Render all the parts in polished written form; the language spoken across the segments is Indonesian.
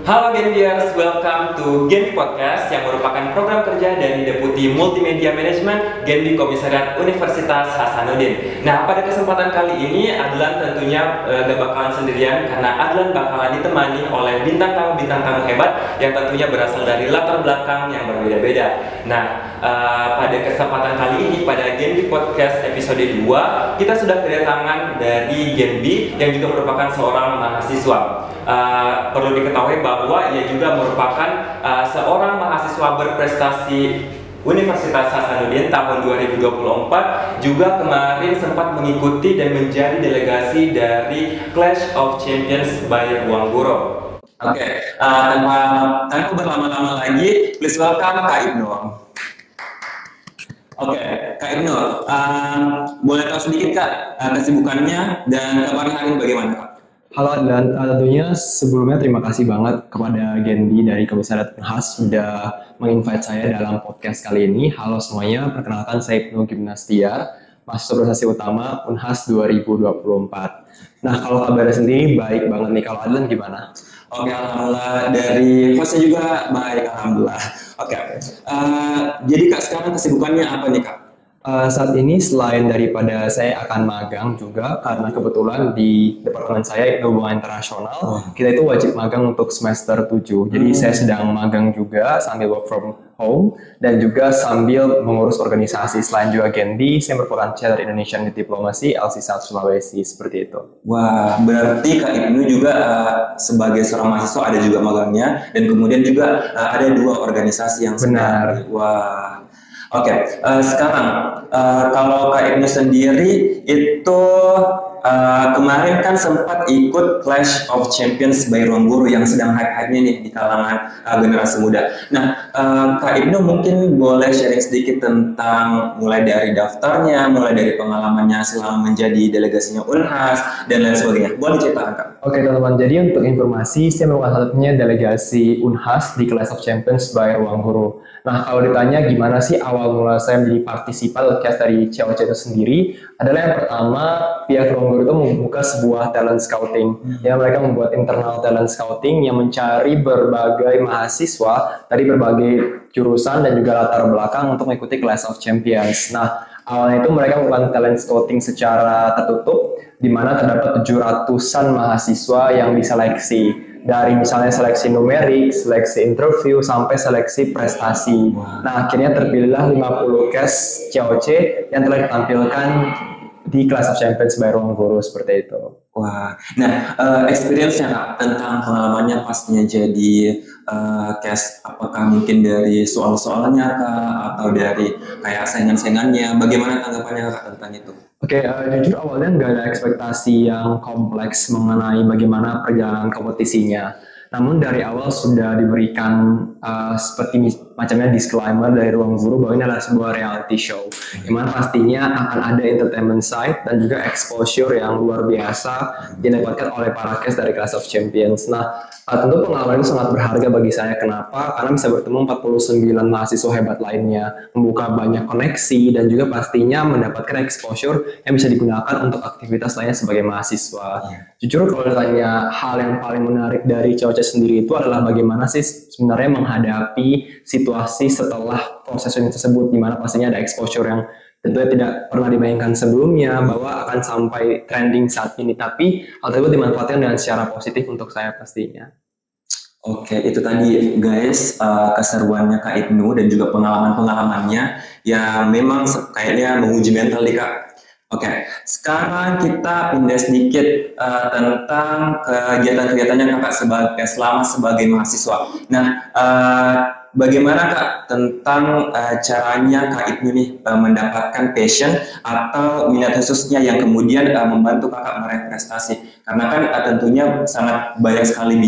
Halo Genbiers, welcome to Genbi Podcast yang merupakan program kerja dari Deputi Multimedia Management Genbi Komisariat Universitas Hasanuddin. Nah, pada kesempatan kali ini Adlan tentunya gak bakalan sendirian karena Adlan bakalan ditemani oleh bintang tamu hebat yang tentunya berasal dari latar belakang yang berbeda-beda. Nah, pada kesempatan kali ini pada Genbi Podcast episode 2 kita sudah kedatangan dari Genbi yang juga merupakan seorang mahasiswa. Perlu diketahui bahwa ia juga merupakan seorang mahasiswa berprestasi Universitas Hasanuddin tahun 2024, juga kemarin sempat mengikuti dan menjadi delegasi dari Clash of Champions by Ruangguru. Oke, tanpa berlama-lama lagi, please welcome Kak Ibnu. Oke, Kak Ibnu, boleh tahu sedikit Kak kesibukannya dan kabarnya hari ini bagaimana Kak? Halo, dan tentunya sebelumnya terima kasih banget kepada Genbi dari Komisariat Unhas sudah menginvite saya dalam podcast kali ini. Halo semuanya, perkenalkan saya Ibnu Gimnastiar, mahasiswa prestasi utama Unhas 2024. Nah, kalau kabarnya sendiri baik banget nih. Kalau Adlan gimana? Oke, alhamdulillah, dari hostnya juga baik, alhamdulillah. Oke, jadi Kak sekarang kesibukannya apa nih Kak? Saat ini selain daripada saya akan magang juga, karena kebetulan di departemen saya hubungan internasional, kita itu wajib magang untuk semester 7. Jadi saya sedang magang juga sambil work from home dan juga sambil mengurus organisasi. Selain juga Genbi, saya merupakan Chair Indonesian Diplomacy LC1 Sulawesi, seperti itu. Wah, berarti Kak Ibnu juga sebagai seorang mahasiswa ada juga magangnya, dan kemudian juga ada 2 organisasi yang benar. Wah. Oke, sekarang kalau Kak Ibnu sendiri itu kemarin kan sempat ikut Clash of Champions by Ruangguru yang sedang hype-hype-nya nih di kalangan generasi muda. Nah, Kak Ibnu mungkin boleh sharing sedikit tentang mulai dari daftarnya, mulai dari pengalamannya selama menjadi delegasinya Unhas, dan lain sebagainya. Boleh ceritakan Kak? Oke teman-teman, jadi untuk informasi, saya merupakan satunya delegasi Unhas di Clash of Champions by Ruangguru. Nah, kalau ditanya gimana sih awal mula saya menjadi partisipan podcast dari COC itu sendiri, adalah yang pertama, pihak Ruangguru itu membuka sebuah talent scouting. Yang mereka membuat internal talent scouting yang mencari berbagai mahasiswa dari berbagai jurusan dan juga latar belakang untuk mengikuti Clash of Champions. Nah, awalnya itu mereka melakukan talent scouting secara tertutup, di mana terdapat 700-an mahasiswa yang diseleksi. Dari misalnya seleksi numerik, seleksi interview, sampai seleksi prestasi. Nah, akhirnya terpilihlah 50 case COC yang telah ditampilkan di Clash of Champions by Ruangguru, seperti itu. Wah, nah experience-nya Kak, tentang pengalamannya pastinya jadi case, apakah mungkin dari soal-soalnya Kak, atau dari kayak saingan-saingannya, bagaimana tanggapannya Kak tentang itu? Oke, jujur awalnya nggak ada ekspektasi yang kompleks mengenai bagaimana perjalanan kompetisinya. Namun dari awal sudah diberikan seperti macamnya disclaimer dari Ruangguru bahwa ini adalah sebuah reality show, di mana pastinya akan ada entertainment side dan juga exposure yang luar biasa didapatkan oleh para cast dari Clash of Champions. Nah, tentu pengalaman itu sangat berharga bagi saya. Kenapa? Karena bisa bertemu 49 mahasiswa hebat lainnya, membuka banyak koneksi, dan juga pastinya mendapatkan exposure yang bisa digunakan untuk aktivitas lainnya sebagai mahasiswa. Jujur kalau ditanya hal yang paling menarik dari COC sendiri itu adalah bagaimana sih sebenarnya menghadapi situasi setelah proses ini tersebut, di mana pastinya ada exposure yang tentunya tidak pernah dibayangkan sebelumnya bahwa akan sampai trending saat ini, tapi hal tersebut dimanfaatkan dengan secara positif untuk saya pastinya. Oke, itu tadi guys keseruannya Kak Ibnu dan juga pengalaman-pengalamannya yang memang kayaknya menguji mental nih Kak. Oke, sekarang kita pindah sedikit tentang kegiatan-kegiatannya Kakak selama sebagai mahasiswa. Nah, bagaimana Kak tentang caranya Kak Ibnu nih mendapatkan passion atau minat khususnya yang kemudian membantu Kakak meraih prestasi? Karena kan tentunya sangat banyak sekali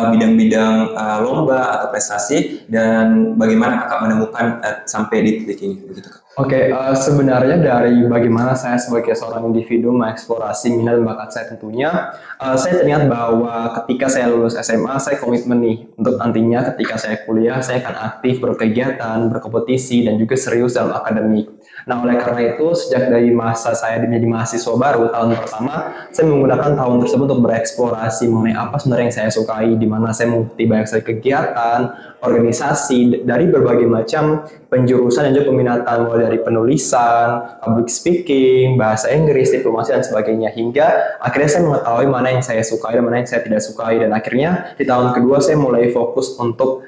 bidang-bidang lomba atau prestasi, dan bagaimana Kakak menemukan sampai di titik ini begitu Kak? Oke, sebenarnya dari bagaimana saya sebagai seorang individu mengeksplorasi minat dan bakat saya tentunya, saya teringat bahwa ketika saya lulus SMA, saya komitmen nih untuk nantinya ketika saya kuliah, saya akan aktif berkegiatan, berkompetisi, dan juga serius dalam akademik. Nah, oleh karena itu, sejak dari masa saya menjadi mahasiswa baru, tahun pertama, saya menggunakan tahun tersebut untuk bereksplorasi mengenai apa sebenarnya yang saya sukai, di mana saya mengikuti banyak sekali kegiatan, organisasi, dari berbagai macam penjurusan dan juga peminatan, mulai dari penulisan, public speaking, bahasa Inggris, diplomasi, dan sebagainya. Hingga akhirnya saya mengetahui mana yang saya sukai dan mana yang saya tidak sukai. Dan akhirnya di tahun kedua saya mulai fokus untuk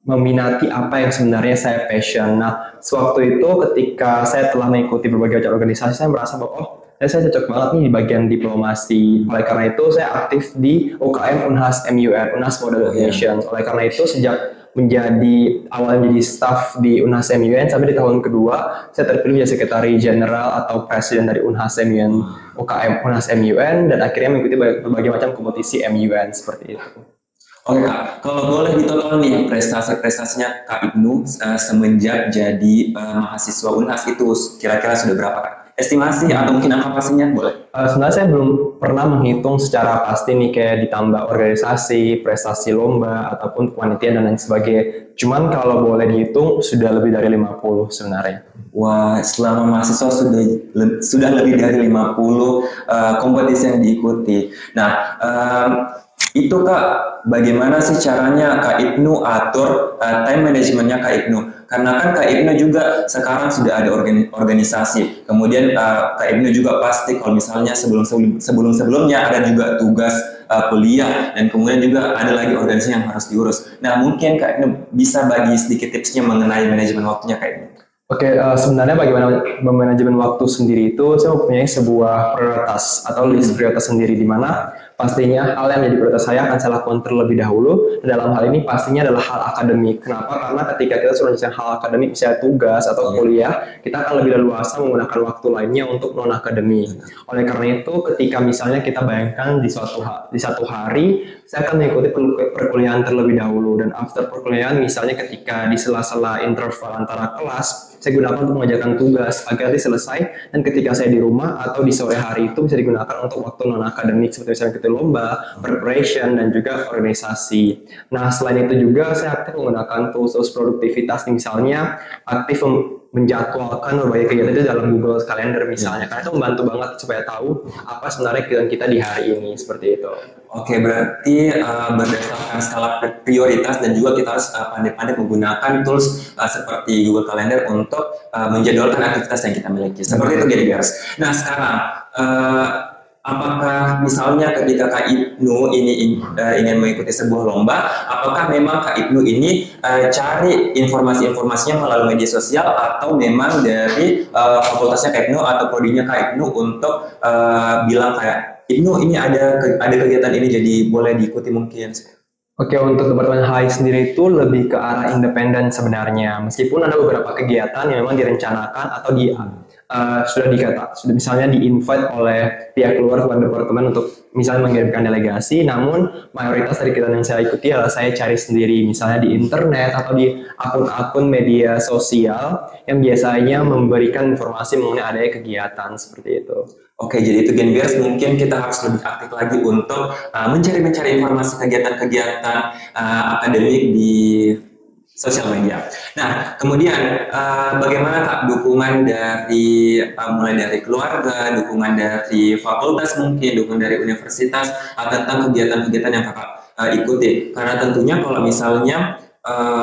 meminati apa yang sebenarnya saya passion. Nah, sewaktu itu ketika saya telah mengikuti berbagai macam organisasi, saya merasa bahwa saya cocok banget nih di bagian diplomasi. Oleh karena itu, saya aktif di UKM Unhas MUN, Unhas Model Nations. Oleh karena itu, sejak awalnya menjadi staff di Unhas MUN sampai di tahun kedua, saya terpilih menjadi sekretari jenderal atau presiden dari Unhas MUN, UKM Unhas MUN, dan akhirnya mengikuti berbagai macam kompetisi MUN seperti itu. Oke Kak, kalau boleh ditotal nih prestasi-prestasinya Kak Ibnu semenjak jadi mahasiswa Unhas itu kira-kira sudah berapa Kak? Estimasi atau mungkin angka pastinya boleh? Sebenarnya saya belum pernah menghitung secara pasti nih kayak ditambah organisasi, prestasi lomba, ataupun kepanitiaan dan lain sebagainya. Cuman kalau boleh dihitung sudah lebih dari 50 sebenarnya. Wah, selama mahasiswa sudah lebih dari 50 kompetisi yang diikuti. Nah, itu Kak, bagaimana sih caranya Kak Ibnu atur time manajemennya Kak Ibnu? Karena kan Kak Ibnu juga sekarang sudah ada organisasi. Kemudian Kak Ibnu juga pasti kalau misalnya sebelumnya ada juga tugas kuliah, dan kemudian juga ada lagi organisasi yang harus diurus. Nah, mungkin Kak Ibnu bisa bagi sedikit tipsnya mengenai manajemen waktunya Kak Ibnu. Oke, sebenarnya bagaimana memanajemen waktu sendiri itu, saya mempunyai sebuah prioritas atau list prioritas sendiri, di mana pastinya hal yang menjadi prioritas saya akan saya lakukan terlebih dahulu. Dalam hal ini pastinya adalah hal akademik. Kenapa? Karena ketika kita sudah menyelesaikan hal akademik, misalnya tugas atau kuliah, kita akan lebih leluasa menggunakan waktu lainnya untuk non akademik. Oleh karena itu, ketika misalnya kita bayangkan di satu hari, saya akan mengikuti perkuliahan terlebih dahulu, dan after perkuliahan misalnya ketika di sela-sela interval antara kelas, saya gunakan untuk mengerjakan tugas agar selesai, dan ketika saya di rumah atau di sore hari itu bisa digunakan untuk waktu non akademik seperti misalnya ikut lomba, preparation, dan juga organisasi. Nah, selain itu juga saya aktif menggunakan tools produktivitas, misalnya aktif menjadwalkan berbagai kegiatan itu dalam Google Calendar misalnya, karena itu membantu banget supaya tahu apa sebenarnya kegiatan kita di hari ini, seperti itu. Oke, berarti berdasarkan skala prioritas, dan juga kita harus pandai-pandai menggunakan tools seperti Google Calendar untuk menjadwalkan aktivitas yang kita miliki. Seperti itu, Geribiars. Nah, sekarang apakah misalnya ketika Kak Ibnu ini ingin mengikuti sebuah lomba, apakah memang Kak Ibnu ini cari informasi-informasinya melalui media sosial, atau memang dari fakultasnya Kak Ibnu atau prodinya Kak Ibnu untuk bilang kayak Ibnu ini ada kegiatan ini, jadi boleh diikuti mungkin? Oke, untuk Departemen HI sendiri itu lebih ke arah independen sebenarnya. Meskipun ada beberapa kegiatan yang memang direncanakan atau sudah misalnya di-invite oleh pihak luar kepada departemen untuk misalnya mengirimkan delegasi, namun mayoritas dari kegiatan yang saya ikuti adalah saya cari sendiri, misalnya di internet atau di akun-akun media sosial yang biasanya memberikan informasi mengenai adanya kegiatan seperti itu. Oke, jadi itu Genbiers, mungkin kita harus lebih aktif lagi untuk mencari informasi kegiatan-kegiatan akademik di sosial media. Nah, kemudian bagaimana Kak dukungan dari mulai dari keluarga, dukungan dari fakultas mungkin, dukungan dari universitas tentang kegiatan-kegiatan yang Kakak ikuti? Karena tentunya kalau misalnya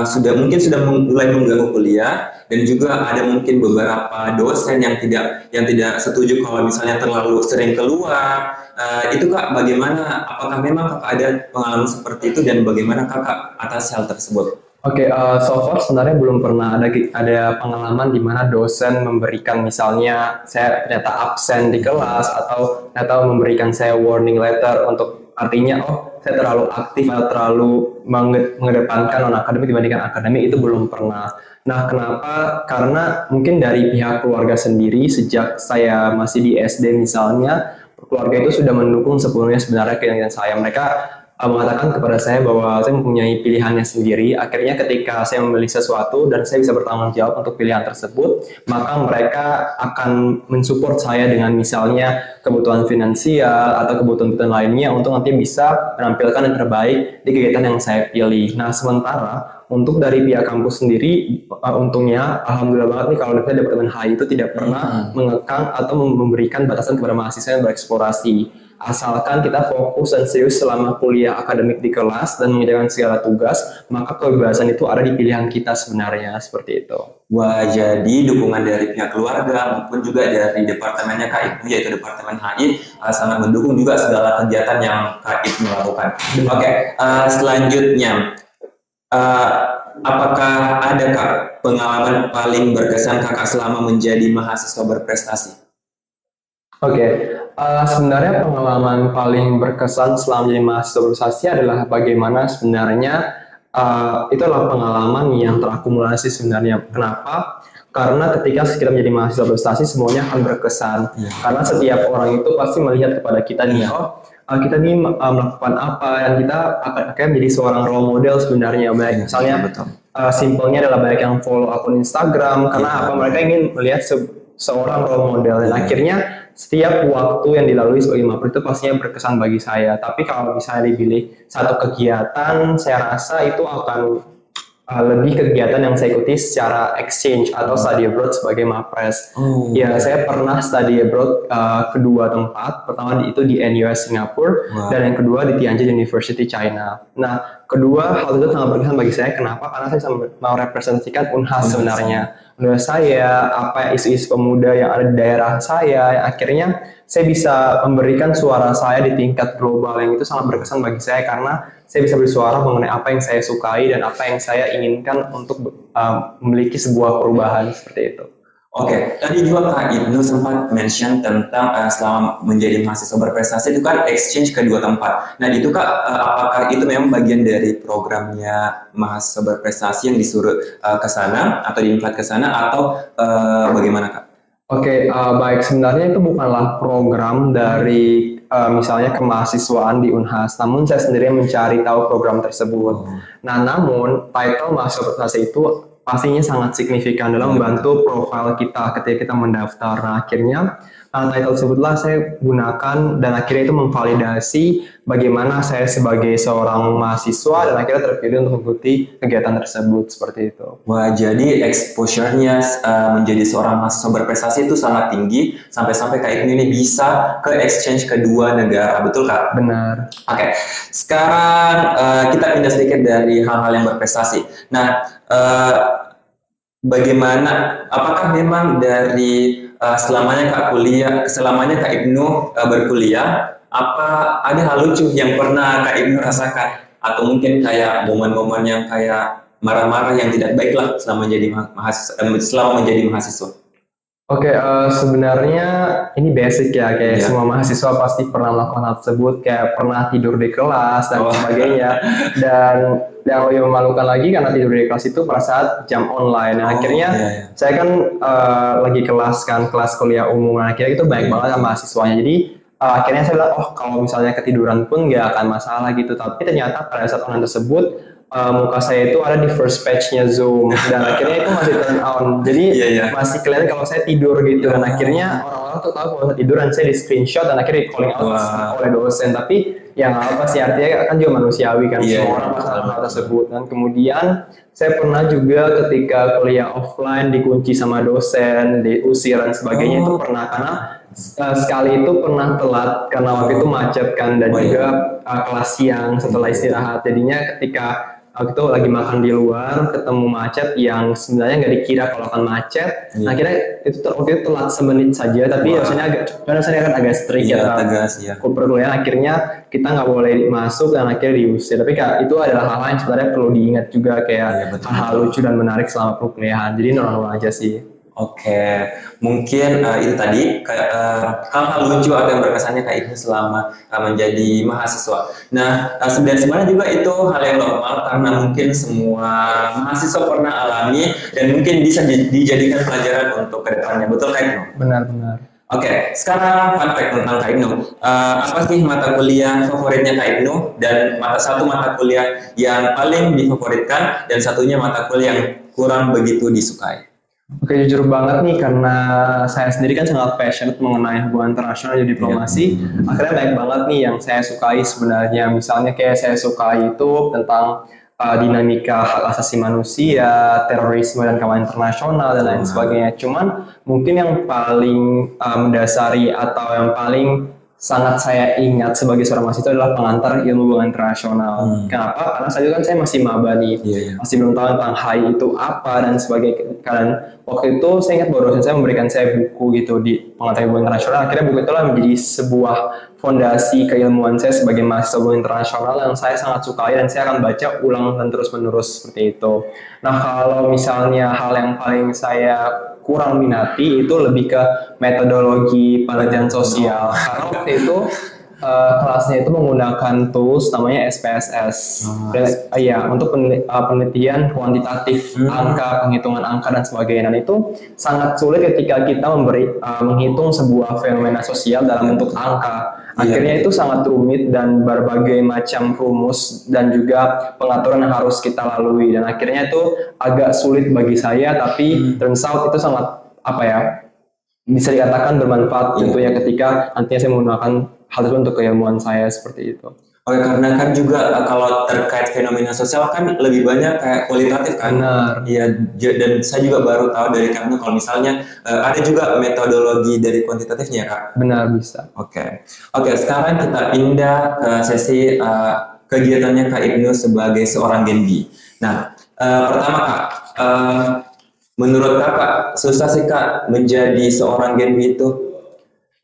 sudah mulai mengganggu kuliah, dan juga ada mungkin beberapa dosen yang tidak setuju kalau misalnya terlalu sering keluar. Itu Kak, bagaimana? Apakah memang Kakak ada pengalaman seperti itu, dan bagaimana Kakak atas hal tersebut? Oke, so far sebenarnya belum pernah ada pengalaman di mana dosen memberikan misalnya saya ternyata absen di kelas, atau ternyata memberikan saya warning letter untuk artinya saya terlalu aktif atau terlalu mengedepankan non akademik dibandingkan akademik, itu belum pernah. Nah, kenapa? Karena mungkin dari pihak keluarga sendiri sejak saya masih di SD misalnya, keluarga itu sudah mendukung sepenuhnya sebenarnya kegiatan saya. Mereka mengatakan kepada saya bahwa saya mempunyai pilihannya sendiri. Akhirnya ketika saya memilih sesuatu dan saya bisa bertanggung jawab untuk pilihan tersebut, maka mereka akan mensupport saya dengan misalnya kebutuhan finansial atau kebutuhan lainnya untuk nanti bisa menampilkan yang terbaik di kegiatan yang saya pilih. Nah, sementara untuk dari pihak kampus sendiri, untungnya alhamdulillah banget nih kalau dari Departemen HI itu tidak pernah mengekang atau memberikan batasan kepada mahasiswa yang bereksplorasi. Asalkan kita fokus dan serius selama kuliah akademik di kelas dan mengerjakan segala tugas, maka kebebasan itu ada di pilihan kita sebenarnya, seperti itu. Wah, jadi dukungan dari pihak keluarga maupun juga dari departemennya Kak Ibnu, yaitu Departemen HI, sangat mendukung juga segala kegiatan yang Kak Ibnu lakukan. Oke, selanjutnya, apakah ada Kak pengalaman paling berkesan Kakak selama menjadi mahasiswa berprestasi? Oke, sebenarnya pengalaman paling berkesan selama menjadi mahasiswa berprestasi adalah bagaimana sebenarnya itu adalah pengalaman yang terakumulasi sebenarnya. Kenapa? Karena ketika kita menjadi mahasiswa berprestasi semuanya akan berkesan. Karena setiap orang itu pasti melihat kepada kita nih, kita nih melakukan apa, dan kita akan menjadi seorang role model sebenarnya. Baik, misalnya simpelnya adalah banyak yang follow akun Instagram, karena apa, mereka ingin melihat seorang role model, dan akhirnya setiap waktu yang dilalui sebagai mapper itu pastinya berkesan bagi saya. Tapi kalau misalnya dipilih satu kegiatan, saya rasa itu akan lebih kegiatan yang saya ikuti secara exchange atau study abroad sebagai mapres. Ya, saya pernah study abroad kedua tempat. Pertama itu di NUS Singapura, dan yang kedua di Tianjin University China. Nah, kedua hal itu sangat berkesan bagi saya. Kenapa? Karena saya mau representasikan Unhas sebenarnya. Menurut saya, apa isu-isu pemuda yang ada di daerah saya, yang akhirnya saya bisa memberikan suara saya di tingkat global, yang itu sangat berkesan bagi saya karena saya bisa bersuara mengenai apa yang saya sukai dan apa yang saya inginkan untuk memiliki sebuah perubahan seperti itu. Oke, tadi juga Kak Ibnu sempat mention tentang selama menjadi mahasiswa berprestasi itu kan exchange ke dua tempat. Nah itu Kak, apakah itu memang bagian dari programnya mahasiswa berprestasi yang disuruh ke sana atau diinvite ke sana atau bagaimana Kak? Oke, baik, sebenarnya itu bukanlah program dari misalnya kemahasiswaan di Unhas, namun saya sendiri mencari tahu program tersebut. Nah, namun title mahasiswa berprestasi itu pastinya sangat signifikan dalam membantu profil kita ketika kita mendaftar. Nah, akhirnya title tersebutlah saya gunakan dan akhirnya itu memvalidasi bagaimana saya sebagai seorang mahasiswa dan akhirnya terpilih untuk mengikuti kegiatan tersebut seperti itu. Wah, jadi exposure-nya menjadi seorang mahasiswa berprestasi itu sangat tinggi sampai-sampai Kak Ibnu ini bisa ke exchange kedua negara, betul Kak? Benar. Oke, sekarang kita pindah sedikit dari hal-hal yang berprestasi. Nah, bagaimana? Apakah memang dari selamanya Kak Ibnu berkuliah, apa ada hal lucu yang pernah Kak Ibnu rasakan? Atau mungkin kayak momen-momen yang kayak marah-marah yang tidak baik lah selama menjadi mahasiswa? Oke, sebenarnya ini basic ya, kayak semua mahasiswa pasti pernah melakukan hal tersebut, kayak pernah tidur di kelas dan sebagainya. Dan yang lebih memalukan lagi karena tidur di kelas itu pada saat jam online. Nah, akhirnya saya kan lagi kelas kuliah umum, nah, akhirnya itu banyak banget sama mahasiswanya. Jadi akhirnya saya bilang, kalau misalnya ketiduran pun nggak akan masalah gitu. Tapi ternyata pada saat online tersebut, muka saya itu ada di first page-nya Zoom dan akhirnya itu masih turn on, jadi masih kelihatan kalau saya tidur gitu, dan akhirnya orang-orang tuh tahu kalau saya tidur dan saya di screenshot dan akhirnya di calling out oleh dosen. Tapi yang apa sih, artinya kan juga manusiawi kan, semua orang pasti hal tersebut. Dan kemudian saya pernah juga ketika kuliah offline dikunci sama dosen, diusir dan sebagainya, itu pernah karena sekali itu pernah telat karena waktu itu macet kan, dan juga kelas siang setelah istirahat, jadinya ketika waktu lagi makan di luar ketemu macet yang sebenarnya nggak dikira kalau akan macet. Nah, akhirnya itu waktu itu telat semenit saja, tapi rasanya kan agak strict ya. Perkuliahan akhirnya kita nggak boleh masuk dan akhirnya diusir. Tapi itu adalah hal-hal yang sebenarnya perlu diingat juga, kayak hal-hal lucu dan menarik selama perkuliahan. Jadi normal aja sih. Oke, mungkin itu tadi hal-hal lucu atau yang berkesannya Kak Ibnu selama menjadi mahasiswa. Nah, sebenarnya juga itu hal yang normal karena mungkin semua mahasiswa pernah alami dan mungkin bisa dijadikan pelajaran untuk kedepannya. Betul Kak Ibnu? Benar-benar. Oke, sekarang fun fact tentang Kak Ibnu. Apa sih mata kuliah favoritnya Kak Ibnu dan satu mata kuliah yang paling difavoritkan dan satunya mata kuliah yang kurang begitu disukai? Oke, jujur banget nih karena saya sendiri kan sangat passionate mengenai hubungan internasional dan diplomasi. Akhirnya banyak banget nih yang saya sukai sebenarnya. Misalnya kayak saya suka itu tentang dinamika hak asasi manusia, terorisme dan kawan internasional dan lain sebagainya. Cuman mungkin yang paling mendasari atau yang paling sangat saya ingat sebagai seorang mahasiswa adalah pengantar ilmu hubungan internasional. Kenapa? Karena saya masih maba nih, masih belum tahu tentang HI itu apa dan sebagainya. Kalian waktu itu saya ingat bahwa dosen saya memberikan saya buku gitu di pengantar ilmu internasional. Akhirnya buku itulah menjadi sebuah fondasi keilmuan saya sebagai mahasiswa hubungan internasional yang saya sangat sukai dan saya akan baca ulang dan terus menerus seperti itu. Nah, kalau misalnya hal yang paling saya kurang minati itu lebih ke metodologi penelitian sosial karena waktu itu kelasnya itu menggunakan tools namanya SPSS ya untuk penelitian kuantitatif angka, penghitungan angka dan sebagainya, dan itu sangat sulit ketika kita menghitung sebuah fenomena sosial dalam bentuk angka. Akhirnya itu sangat rumit dan berbagai macam rumus dan juga pengaturan yang harus kita lalui, dan akhirnya itu agak sulit bagi saya, tapi turns out itu sangat bisa dikatakan bermanfaat tentunya ketika nantinya saya menggunakan hal itu untuk keilmuan saya seperti itu. Oke, karena kan juga kalau terkait fenomena sosial kan lebih banyak kayak kualitatif kan. Iya, dan saya juga baru tahu dari kamu kalau misalnya ada juga metodologi dari kuantitatifnya, Kak. Benar, bisa. Oke, sekarang kita pindah ke sesi kegiatannya Kak Ibnu sebagai seorang Genbi. Nah, pertama Kak, menurut Kakak susah sih Kak menjadi seorang Genbi itu?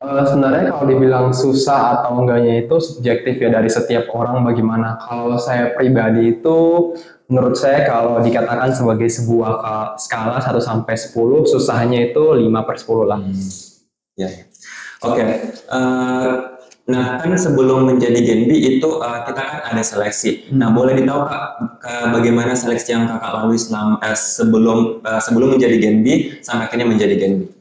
Sebenarnya kalau dibilang susah atau enggaknya itu subjektif ya dari setiap orang bagaimana. Kalau saya pribadi itu menurut saya kalau dikatakan sebagai sebuah skala 1 sampai 10, susahnya itu 5/10 lah. Ya. Oke. Nah, kan sebelum menjadi Genbi itu kita kan ada seleksi. Nah, boleh ditahu Kak bagaimana seleksi yang Kakak lalui sebelum menjadi Genbi sampai akhirnya menjadi Genbi?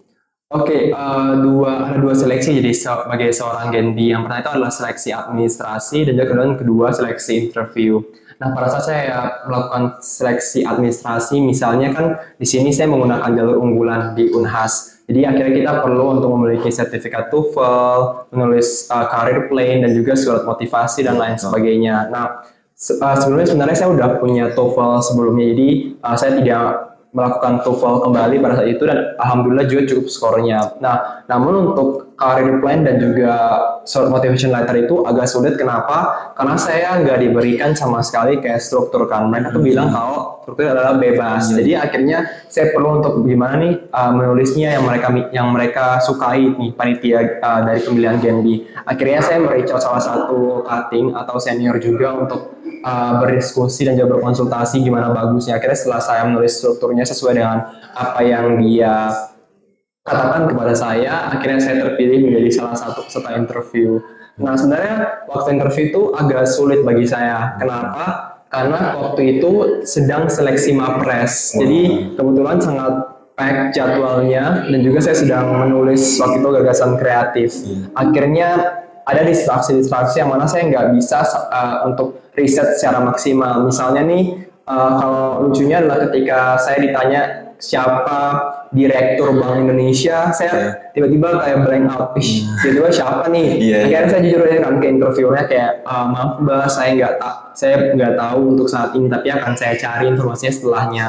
Oke, ada dua seleksi jadi sebagai seorang Genbi. Yang pertama itu adalah seleksi administrasi dan juga kedua seleksi interview. Nah, pada saat saya melakukan seleksi administrasi, misalnya kan di sini saya menggunakan jalur unggulan di Unhas. Jadi akhirnya kita perlu untuk memiliki sertifikat TOEFL, menulis career plan dan juga surat motivasi dan lain sebagainya. Nah, sebenarnya saya udah punya TOEFL sebelumnya, jadi saya tidak melakukan TOEFL kembali pada saat itu dan alhamdulillah juga cukup skornya. Nah, namun untuk career plan dan juga short motivation letter itu agak sulit. Kenapa? Karena saya nggak diberikan sama sekali kayak struktur kan. Mereka tuh bilang kalau struktur adalah bebas. Jadi akhirnya saya perlu untuk gimana nih menulisnya yang mereka sukai nih panitia dari pemilihan Genbi. Akhirnya saya mereach out salah satu cutting atau senior juga untuk berdiskusi dan juga berkonsultasi gimana bagusnya. Akhirnya setelah saya menulis strukturnya sesuai dengan apa yang dia katakan kepada saya, akhirnya saya terpilih menjadi salah satu peserta interview. Nah, sebenarnya waktu interview itu agak sulit bagi saya. Kenapa? Karena waktu itu sedang seleksi Mapres. Jadi kebetulan sangat pack jadwalnya dan juga saya sedang menulis waktu itu gagasan kreatif. Akhirnya ada distraksi yang mana saya nggak bisa untuk riset secara maksimal. Misalnya nih, kalau lucunya adalah ketika saya ditanya siapa direktur Bank Indonesia, saya tiba-tiba kayak blank out. Tiba-tiba siapa nih? Akhirnya saya jujur aja kan ke interviewernya kayak, maaf Mbak, saya nggak tahu untuk saat ini, tapi akan saya cari informasinya setelahnya.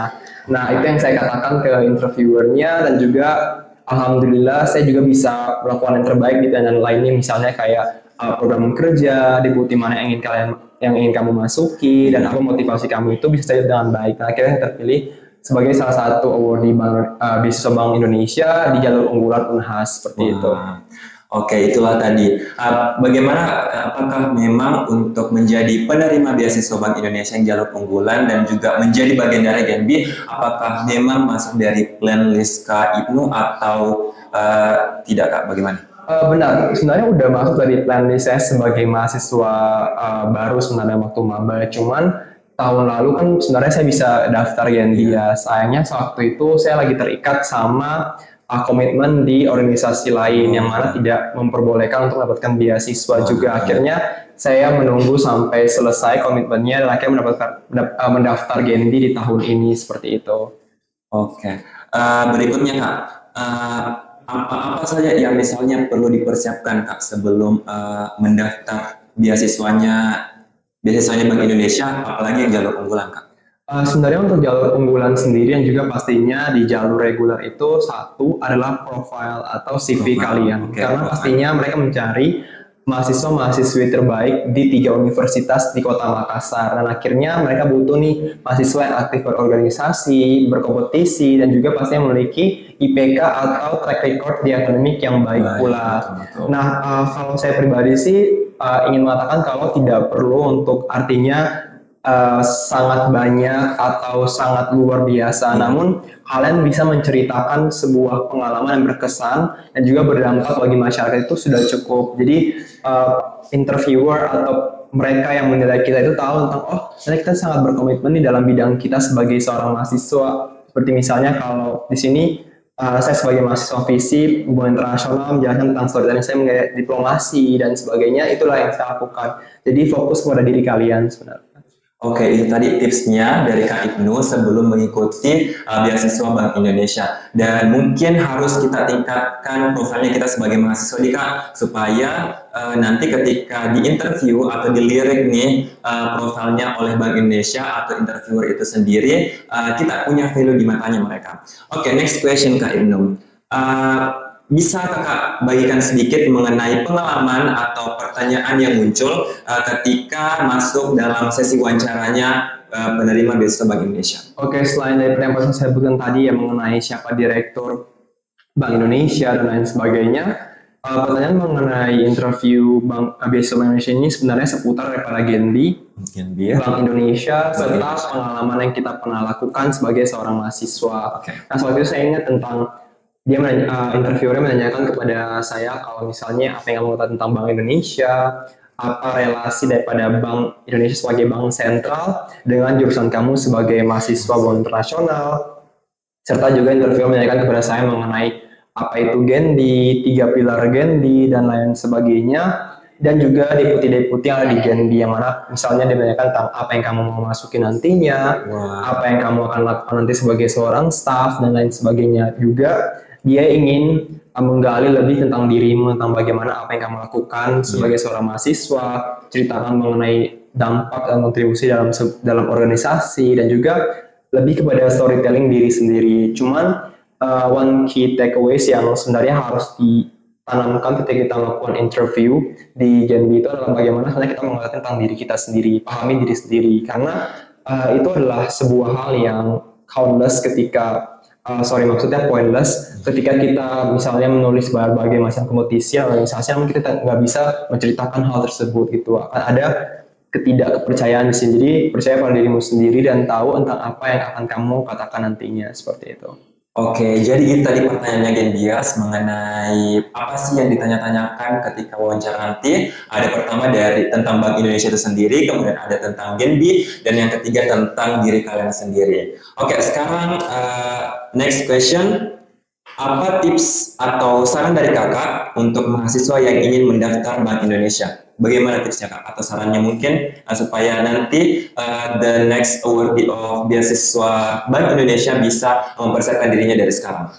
Nah, itu yang saya katakan ke interviewernya, dan juga alhamdulillah saya juga bisa melakukan yang terbaik di tangan lainnya, misalnya kayak program kerja, deputi mana yang ingin kamu masuki, dan apa motivasi kamu itu bisa saya dengan baik. Nah, akhirnya saya terpilih sebagai salah satu awardee beasiswa Bank Indonesia di jalur unggulan Unhas seperti itu. Oke, itulah tadi. Bagaimana, apakah memang untuk menjadi penerima beasiswa Bank Indonesia yang jalur unggulan dan juga menjadi bagian dari Genbi, apakah memang masuk dari plan list Kak Ibnu atau tidak Kak? Bagaimana? Benar, sebenarnya udah masuk dari plan list saya sebagai mahasiswa baru sebenarnya waktu maba. Cuman tahun lalu kan sebenarnya saya bisa daftar Genbi ya. Sayangnya waktu itu saya lagi terikat sama komitmen di organisasi lain yang mana tidak memperbolehkan untuk mendapatkan beasiswa juga. Akhirnya saya menunggu sampai selesai komitmennya dan akhirnya mendaftar Genbi di tahun ini seperti itu. Oke. Berikutnya Kak, apa saja yang misalnya perlu dipersiapkan Kak sebelum mendaftar beasiswanya Bank Indonesia, apalagi yang jalur unggulan Kak? Sebenarnya untuk jalur unggulan sendiri yang juga pastinya di jalur reguler itu satu adalah profile atau CV kalian. Karena pastinya mereka mencari mahasiswa-mahasiswi terbaik di 3 universitas di Kota Makassar, dan akhirnya mereka butuh nih mahasiswa yang aktif berorganisasi, berkompetisi, dan juga pastinya memiliki IPK atau track record di akademik yang baik pula. Nah, kalau saya pribadi sih ingin mengatakan kalau tidak perlu untuk artinya sangat banyak atau sangat luar biasa, namun kalian bisa menceritakan sebuah pengalaman yang berkesan dan juga berdampak bagi masyarakat itu sudah cukup. Jadi interviewer atau mereka yang menilai kita itu tahu tentang kita sangat berkomitmen di dalam bidang kita sebagai seorang mahasiswa. Seperti misalnya kalau di sini saya sebagai mahasiswa FISIP, hubungan internasional, menjelaskan tentang storytelling saya mengenai diplomasi dan sebagainya, itulah yang saya lakukan. Jadi fokus kepada diri kalian sebenarnya. Oke, itu tadi tipsnya dari Kak Ibnu sebelum mengikuti beasiswa Bank Indonesia. Dan mungkin harus kita tingkatkan profilnya kita sebagai mahasiswa di Kak, supaya nanti ketika di interview atau dilirik nih profilnya oleh Bank Indonesia atau interviewer itu sendiri, kita punya value di matanya mereka. Oke, next question Kak Ibnu. Bisa Kakak bagikan sedikit mengenai pengalaman atau pertanyaan yang muncul ketika masuk dalam sesi wawancaranya penerima beasiswa Bank Indonesia? Oke, selain dari yang saya sebutkan tadi yang mengenai siapa direktur Bank Indonesia dan lain sebagainya, pertanyaan mengenai interview beasiswa Bank Indonesia ini sebenarnya seputar daripada Genbi, Bank Indonesia, serta pengalaman yang kita pernah lakukan sebagai seorang mahasiswa. Nah, soal itu saya ingat tentang interviewernya menanyakan kepada saya kalau misalnya apa yang kamu tahu tentang Bank Indonesia, apa relasi daripada Bank Indonesia sebagai bank sentral dengan jurusan kamu sebagai mahasiswa hubungan internasional, serta juga interviewer menanyakan kepada saya mengenai apa itu Genbi, 3 pilar Genbi, dan lain sebagainya, dan juga deputi-deputi yang ada di Genbi, yang mana misalnya dia menanyakan tentang apa yang kamu mau masukin nantinya, apa yang kamu akan lakukan nanti sebagai seorang staff, dan lain sebagainya. Juga dia ingin menggali lebih tentang dirimu, tentang bagaimana apa yang kamu lakukan sebagai seorang mahasiswa, ceritakan mengenai dampak dan kontribusi dalam organisasi, dan juga lebih kepada storytelling diri sendiri. Cuman one key takeaways yang sebenarnya harus ditanamkan ketika kita melakukan interview di Genbi itu adalah bagaimana sebenarnya kita mengenal tentang diri kita sendiri, pahami diri sendiri, karena itu adalah sebuah hal yang countless ketika maksudnya pointless ketika kita misalnya menulis berbagai macam kompetisi organisasi, namun kita nggak bisa menceritakan hal tersebut gitu. Akan ada ketidakpercayaan di sini. Jadi percaya pada dirimu sendiri dan tahu tentang apa yang akan kamu katakan nantinya, seperti itu. Oke, jadi itu tadi pertanyaannya Genbias mengenai apa sih yang ditanya-tanyakan ketika wawancara nanti. Ada pertama dari tentang Bank Indonesia itu sendiri, kemudian ada tentang Genbi, dan yang ketiga tentang diri kalian sendiri. Oke, sekarang next question. Apa tips atau saran dari Kakak untuk mahasiswa yang ingin mendaftar Bank Indonesia? Bagaimana tipsnya Kak? Atau sarannya mungkin supaya nanti the next awardee of beasiswa Bank Indonesia bisa mempersiapkan dirinya dari sekarang?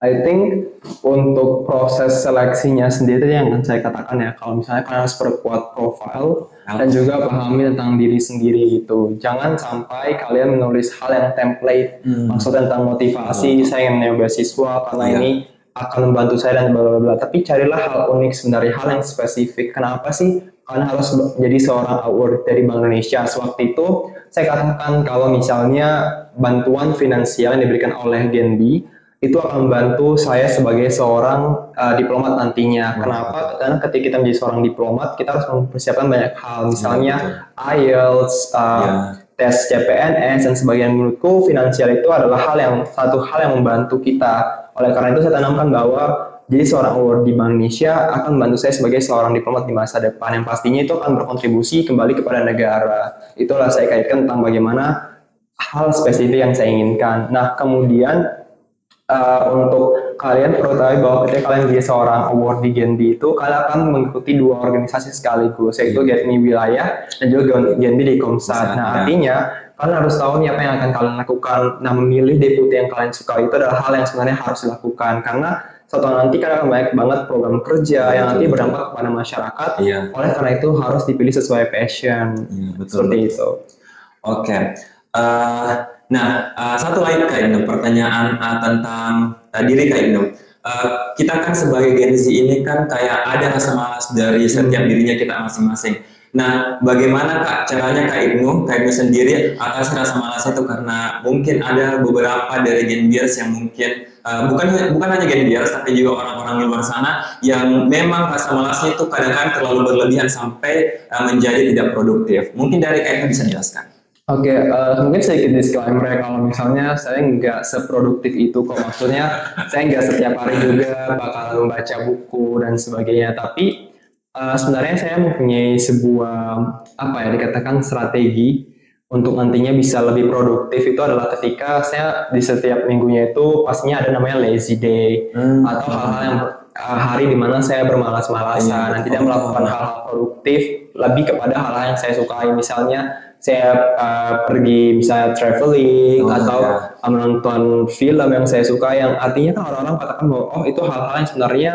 I think untuk proses seleksinya sendiri yang saya katakan ya, kalau misalnya kalian harus perkuat profile dan juga pahami tentang diri sendiri gitu. Jangan sampai kalian menulis hal yang template, maksudnya tentang motivasi, saya ingin beasiswa karena ini akan membantu saya dan bla bla bla. Tapi carilah hal unik sebenarnya, hal yang spesifik. Kenapa sih kalian harus menjadi seorang award dari Bank Indonesia? Sewaktu itu saya katakan kalau misalnya bantuan finansial yang diberikan oleh Genbi itu akan membantu saya sebagai seorang diplomat nantinya. Kenapa? Karena ketika kita menjadi seorang diplomat, kita harus mempersiapkan banyak hal, misalnya IELTS, tes CPNS, dan sebagainya. Menurutku finansial itu adalah satu hal yang membantu kita. Oleh karena itu saya tanamkan bahwa jadi seorang award di Bank Indonesia akan membantu saya sebagai seorang diplomat di masa depan, yang pastinya itu akan berkontribusi kembali kepada negara. Itulah saya kaitkan tentang bagaimana hal spesifik yang saya inginkan. Nah, kemudian untuk kalian perlu tahu bahwa ketika kalian jadi seorang award di Genbi itu kalian akan mengikuti 2 organisasi sekaligus, yaitu Genbi Wilayah dan juga Genbi di Komsat. Nah, artinya kalian harus tahu nih apa yang akan kalian lakukan. Nah, memilih deputi yang kalian suka itu adalah hal yang sebenarnya harus dilakukan, karena suatu nanti kan akan banyak banget program kerja yang nanti berdampak kepada masyarakat. Oleh karena itu harus dipilih sesuai passion. Seperti itu. Oke. Satu lagi Kak Ibnu, pertanyaan tentang diri Kak Ibnu. Kita kan sebagai Gen Z ini kan kayak ada rasa malas dari setiap dirinya kita masing-masing. Nah, bagaimana Kak caranya Kak Ibnu sendiri atas rasa malasnya itu, karena mungkin ada beberapa dari Gen Biers yang mungkin bukan hanya Gen Biers tapi juga orang-orang di luar sana yang memang rasa malasnya itu kadang-kadang terlalu berlebihan sampai menjadi tidak produktif. Mungkin dari Kak Ibnu bisa jelaskan. Oke, mungkin sedikit disclaimer ya, kalau misalnya saya nggak seproduktif itu kok, maksudnya saya nggak setiap hari juga bakal membaca buku dan sebagainya, tapi sebenarnya saya mempunyai sebuah dikatakan strategi untuk nantinya bisa lebih produktif. Itu adalah ketika saya di setiap minggunya itu pastinya ada namanya lazy day atau hal-hal yang hari dimana saya bermalas-malasan dan tidak melakukan hal-hal produktif, lebih kepada hal-hal yang saya sukai. Misalnya saya pergi misalnya traveling atau menonton film yang saya suka, yang artinya kan orang-orang katakan bahwa itu hal-hal yang sebenarnya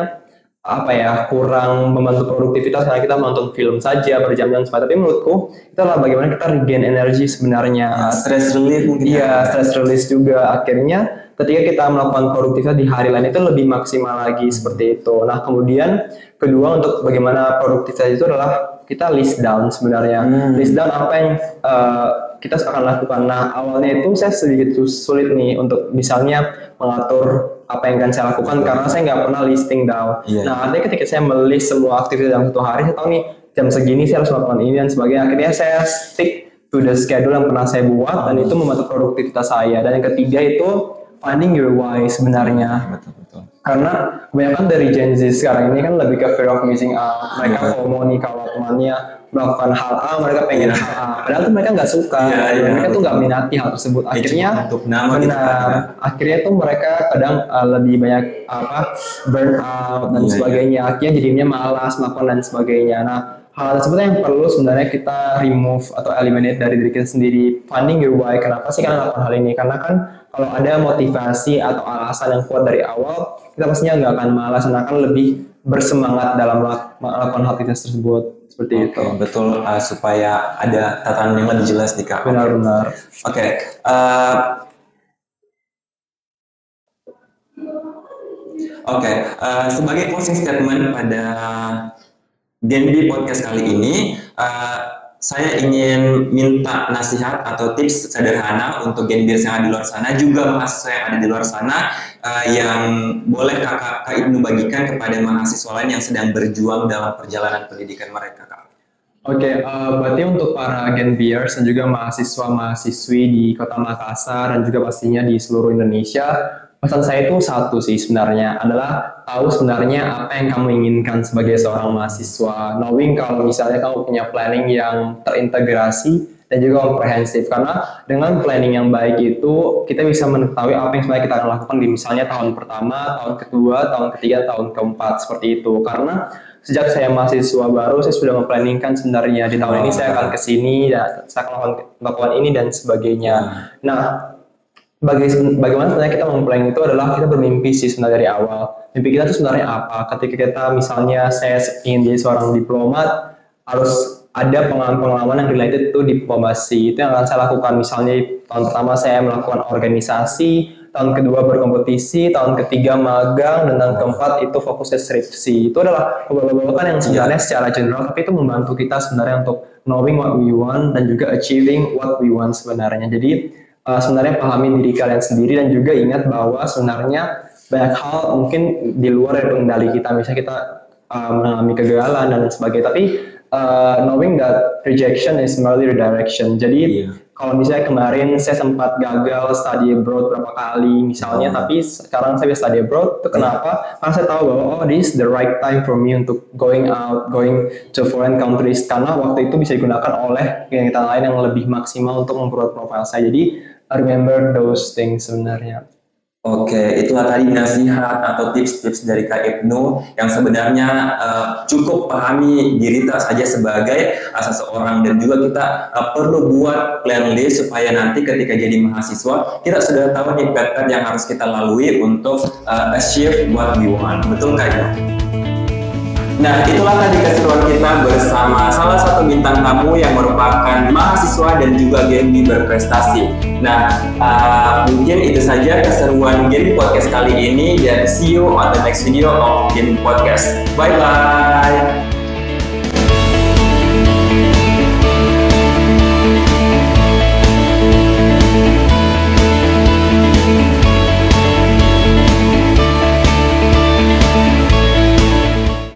kurang membantu produktivitas karena kita menonton film saja berjam-jam. Tapi menurutku itu adalah bagaimana kita regain energi sebenarnya. Stress relief mungkin. Iya, stress release juga. Akhirnya ketika kita melakukan produktivitas di hari lain itu lebih maksimal lagi, seperti itu. Nah, kemudian kedua, untuk bagaimana produktivitas itu adalah kita list down sebenarnya. List down apa yang kita akan lakukan. Nah, awalnya itu saya sedikit sulit nih untuk misalnya mengatur apa yang akan saya lakukan karena saya nggak pernah listing down. Nah, artinya ketika saya melist semua aktivitas dalam satu hari, saya tahu nih jam segini saya harus melakukan ini dan sebagainya. Akhirnya saya stick to the schedule yang pernah saya buat dan itu membantu produktivitas saya. Dan yang ketiga itu finding your why sebenarnya. Betul. Karena kebanyakan dari Gen Z sekarang ini kan lebih ke fear of missing out. Mereka FOMO nih kalau temannya melakukan hal A, mereka pengen hal A. Padahal tuh mereka nggak suka, mereka tuh nggak minati hal tersebut. Akhirnya akhirnya tuh mereka kadang lebih banyak burn out dan sebagainya. Akhirnya jadinya malas melakukan dan sebagainya. Nah, hal tersebut yang perlu sebenarnya kita remove atau eliminate dari diri kita sendiri. Finding your why, kenapa sih kalian melakukan hal ini? Karena kan kalau ada motivasi atau alasan yang kuat dari awal, kita pastinya nggak akan malas dan akan lebih bersemangat dalam melakukan hal tersebut. Seperti itu. Betul, supaya ada tatanan yang lebih jelas nih Kak. Benar-benar. Sebagai closing statement pada Genbi Podcast kali ini, saya ingin minta nasihat atau tips sederhana untuk Genbiers yang ada di luar sana, juga mahasiswa yang ada di luar sana, yang boleh Kak Ibnu bagikan kepada mahasiswa lain yang sedang berjuang dalam perjalanan pendidikan mereka, Kak. Berarti untuk para Genbiers dan juga mahasiswa-mahasiswi di Kota Makassar dan juga pastinya di seluruh Indonesia, pesan saya itu satu sih sebenarnya, adalah tahu sebenarnya apa yang kamu inginkan sebagai seorang mahasiswa. Knowing kalau misalnya kamu punya planning yang terintegrasi dan juga komprehensif, karena dengan planning yang baik itu kita bisa mengetahui apa yang sebenarnya kita akan lakukan di misalnya tahun pertama, tahun kedua, tahun ketiga, tahun keempat, seperti itu. Karena sejak saya mahasiswa baru, saya sudah memplanningkan sebenarnya di tahun ini saya akan kesini, dan saya akan melakukan ini dan sebagainya. Nah, bagaimana sebenarnya kita memplanning itu adalah kita bermimpi sih sebenarnya dari awal. Mimpi kita itu sebenarnya apa? Ketika kita misalnya saya ingin jadi seorang diplomat, harus ada pengalaman yang related to diplomasi. Itu yang akan saya lakukan. Misalnya tahun pertama saya melakukan organisasi, tahun kedua berkompetisi, tahun ketiga magang, dan tahun keempat itu fokus ke skripsi. Itu adalah beberapa yang sebenarnya secara general, tapi itu membantu kita sebenarnya untuk knowing what we want dan juga achieving what we want sebenarnya. Jadi sebenarnya pahami diri kalian sendiri dan juga ingat bahwa sebenarnya banyak hal mungkin di luar dari kendali kita. Misalnya kita mengalami kegagalan dan sebagainya, tapi knowing that rejection is merely redirection. Jadi kalau misalnya kemarin saya sempat gagal study abroad berapa kali misalnya, tapi sekarang saya bisa study abroad, itu kenapa? Karena saya tahu bahwa this is the right time for me untuk going to foreign countries, karena waktu itu bisa digunakan oleh kegiatan lain yang lebih maksimal untuk memperkuat profil saya. Jadi remember those things sebenarnya. Oke, itulah tadi nasihat atau tips-tips dari Kak Ibnu yang sebenarnya cukup pahami diri kita saja sebagai seseorang, dan juga kita perlu buat plan list supaya nanti ketika jadi mahasiswa kita sudah tahu nih pattern yang harus kita lalui untuk achieve what we want. Betul Kak Ibnu? Nah, itulah tadi keseruan kita bersama salah satu bintang tamu yang merupakan mahasiswa dan juga Genbi berprestasi. Nah, mungkin itu saja keseruan Genbi Podcast kali ini, dan see you on the next video of Genbi Podcast. Bye-bye!